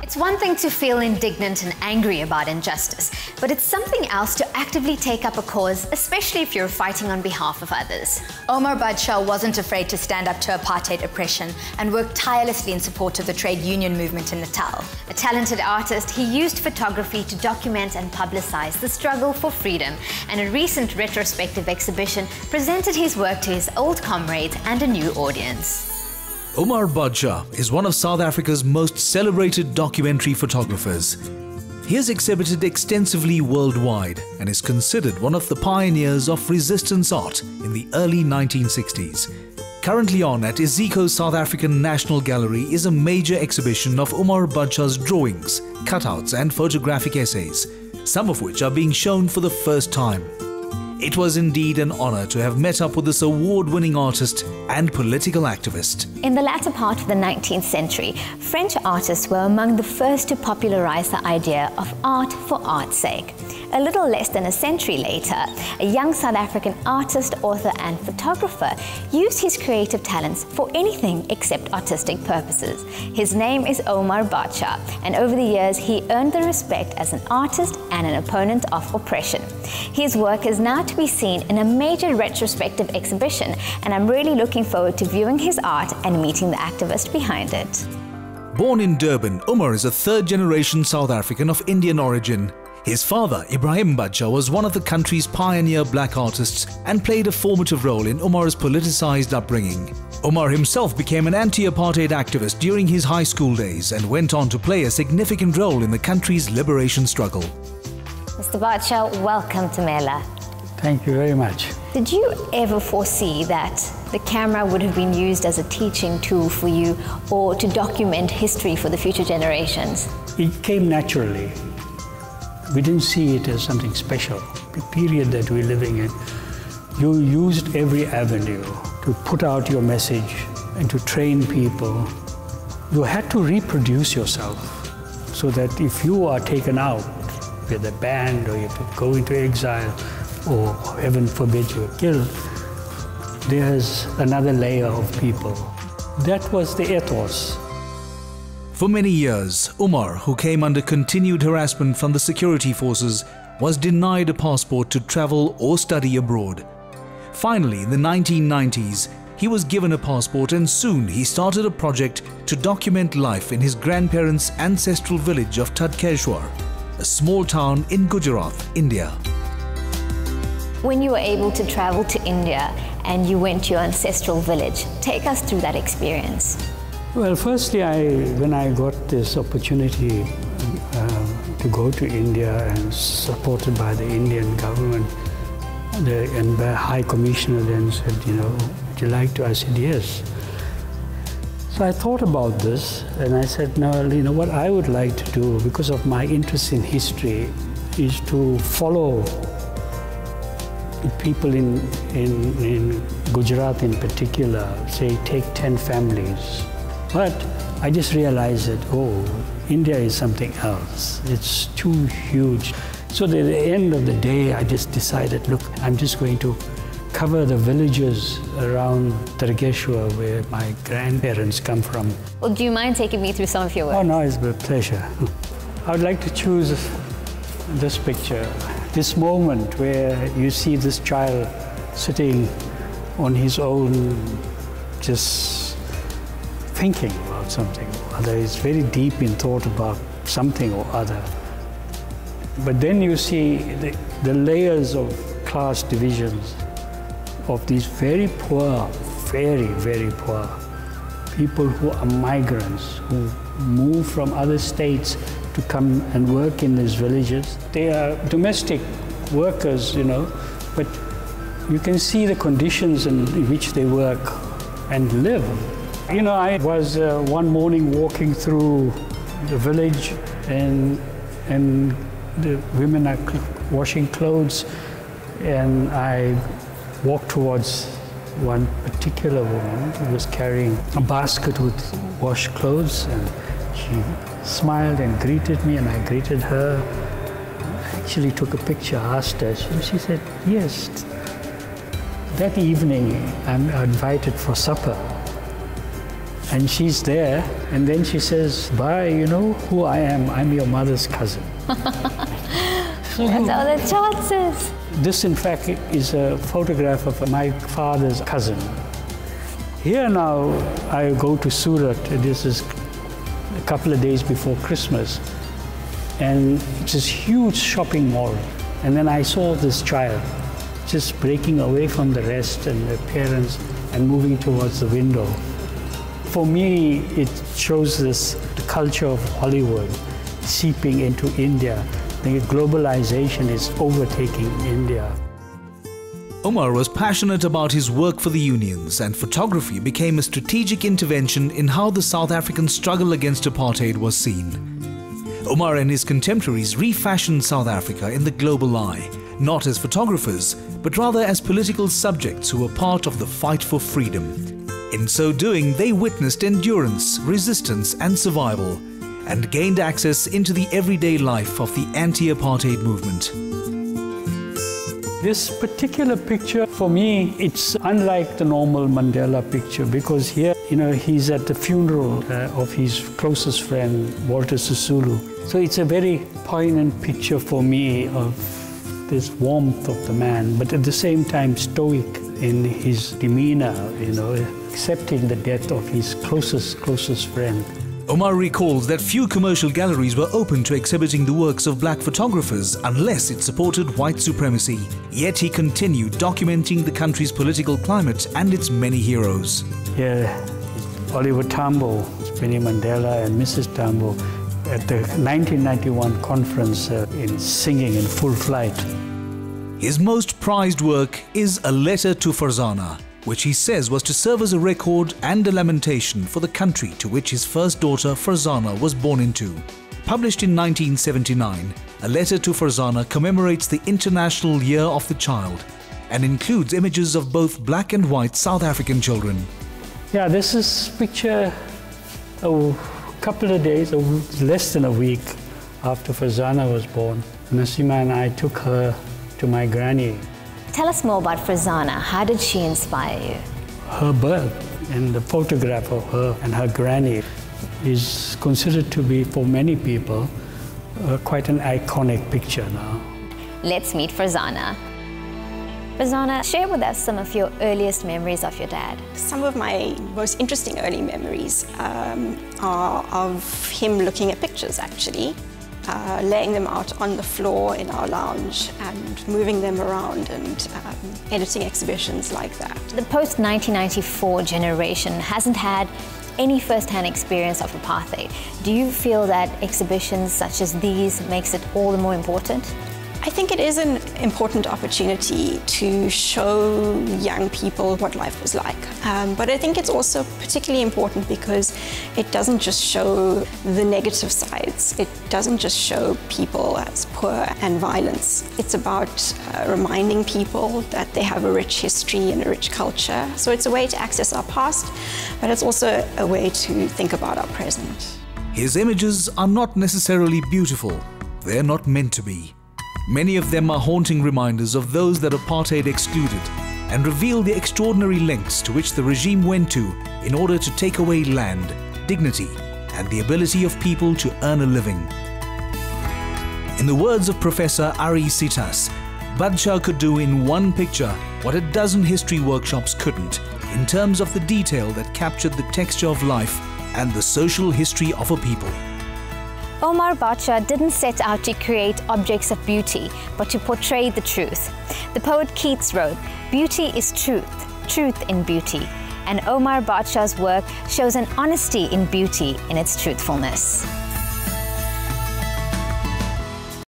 It's one thing to feel indignant and angry about injustice, but it's something else to actively take up a cause, especially if you're fighting on behalf of others. Omar Badsha wasn't afraid to stand up to apartheid oppression and worked tirelessly in support of the trade union movement in Natal. A talented artist, he used photography to document and publicize the struggle for freedom, and a recent retrospective exhibition presented his work to his old comrades and a new audience. Omar Badsha is one of South Africa's most celebrated documentary photographers. He has exhibited extensively worldwide and is considered one of the pioneers of resistance art in the early 1960s. Currently on at Iziko South African National Gallery is a major exhibition of Omar Badsha's drawings, cutouts and photographic essays, some of which are being shown for the first time. It was indeed an honor to have met up with this award-winning artist and political activist. In the latter part of the 19th century, French artists were among the first to popularize the idea of art for art's sake. A little less than a century later, a young South African artist, author and photographer used his creative talents for anything except artistic purposes. His name is Omar Badsha, and over the years he earned the respect as an artist and an opponent of oppression. His work is now to be seen in a major retrospective exhibition, and I'm really looking forward to viewing his art and meeting the activist behind it. Born in Durban, Omar is a third-generation South African of Indian origin. His father, Ibrahim Badsha, was one of the country's pioneer black artists and played a formative role in Omar's politicized upbringing. Omar himself became an anti-apartheid activist during his high school days and went on to play a significant role in the country's liberation struggle. Mr. Badsha, welcome to Mela. Thank you very much. Did you ever foresee that the camera would have been used as a teaching tool for you or to document history for the future generations? It came naturally. We didn't see it as something special. The period that we're living in, you used every avenue to put out your message and to train people. You had to reproduce yourself so that if you are taken out with a band or you have to go into exile or heaven forbid you are killed, there's another layer of people. That was the ethos. For many years, Omar, who came under continued harassment from the security forces, was denied a passport to travel or study abroad. Finally, in the 1990s, he was given a passport, and soon he started a project to document life in his grandparents' ancestral village of Tadkeshwar, a small town in Gujarat, India. When you were able to travel to India and you went to your ancestral village, take us through that experience. Well, firstly, when I got this opportunity to go to India and supported by the Indian government, and the High Commissioner then said, would you like to? I said, yes. So I thought about this and I said, no, what I would like to do, because of my interest in history, is to follow the people in Gujarat in particular, say, take 10 families. But I just realized that, India is something else. It's too huge. So at the end of the day, I just decided, look, I'm just going to cover the villages around Tadkeshwar where my grandparents come from. Well, do you mind taking me through some of your work? Oh, no, it's a pleasure. I would like to choose this picture, this moment where you see this child sitting on his own, just thinking about something or other. He's very deep in thought about something or other. But then you see the layers of class divisions of these very poor, very, very poor people who are migrants, who move from other states to come and work in these villages. They are domestic workers, but you can see the conditions in which they work and live. I was one morning walking through the village and the women are washing clothes, and I walked towards one particular woman who was carrying a basket with washed clothes, and she smiled and greeted me, and I greeted her. I actually took a picture, asked her, she said, yes. That evening, I'm invited for supper And she's there, and then she says, "Bye, you know who I am? I'm your mother's cousin." So what are the chances? This, in fact, is a photograph of my father's cousin. Here now, I go to Surat. This is a couple of days before Christmas. And it's this huge shopping mall. And then I saw this child just breaking away from the rest and the parents and moving towards the window. For me, it shows the culture of Hollywood seeping into India. The globalization is overtaking India. Omar was passionate about his work for the unions, and photography became a strategic intervention in how the South African struggle against apartheid was seen. Omar and his contemporaries refashioned South Africa in the global eye, not as photographers, but rather as political subjects who were part of the fight for freedom. In so doing, they witnessed endurance, resistance and survival, and gained access into the everyday life of the anti-apartheid movement. This particular picture, for me, it's unlike the normal Mandela picture, because here, he's at the funeral of his closest friend, Walter Sisulu. So it's a very poignant picture for me of this warmth of the man, but at the same time stoic in his demeanor, accepting the death of his closest friend. Omar recalls that few commercial galleries were open to exhibiting the works of black photographers unless it supported white supremacy. Yet he continued documenting the country's political climate and its many heroes. Here, Oliver Tambo, Winnie Mandela and Mrs. Tambo at the 1991 conference in singing in full flight. His most prized work is A Letter to Farzana, which he says was to serve as a record and a lamentation for the country to which his first daughter Farzana was born into. Published in 1979, A Letter to Farzana commemorates the International Year of the Child and includes images of both black and white South African children. Yeah, this is a picture a couple of days, less than a week after Farzana was born. Nasima and I took her to my granny. Tell us more about Farzana. How did she inspire you? Her birth and the photograph of her and her granny is considered to be, for many people, quite an iconic picture now. Let's meet Farzana. Farzana, share with us some of your earliest memories of your dad. Some of my most interesting early memories are of him looking at pictures, actually. Laying them out on the floor in our lounge and moving them around and editing exhibitions like that. The post-1994 generation hasn't had any first-hand experience of apartheid. Do you feel that exhibitions such as these makes it all the more important? I think it is an important opportunity to show young people what life was like. But I think it's also particularly important because it doesn't just show the negative sides. It doesn't just show people as poor and violence. It's about reminding people that they have a rich history and a rich culture. So it's a way to access our past, but it's also a way to think about our present. His images are not necessarily beautiful. They're not meant to be. Many of them are haunting reminders of those that apartheid excluded and reveal the extraordinary lengths to which the regime went to in order to take away land, dignity, and the ability of people to earn a living. In the words of Professor Ari Sitas, Badsha could do in one picture what a dozen history workshops couldn't, in terms of the detail that captured the texture of life and the social history of a people. Omar Badsha didn't set out to create objects of beauty, but to portray the truth. The poet Keats wrote, "Beauty is truth, truth in beauty." And Omar Badsha's work shows an honesty in beauty in its truthfulness.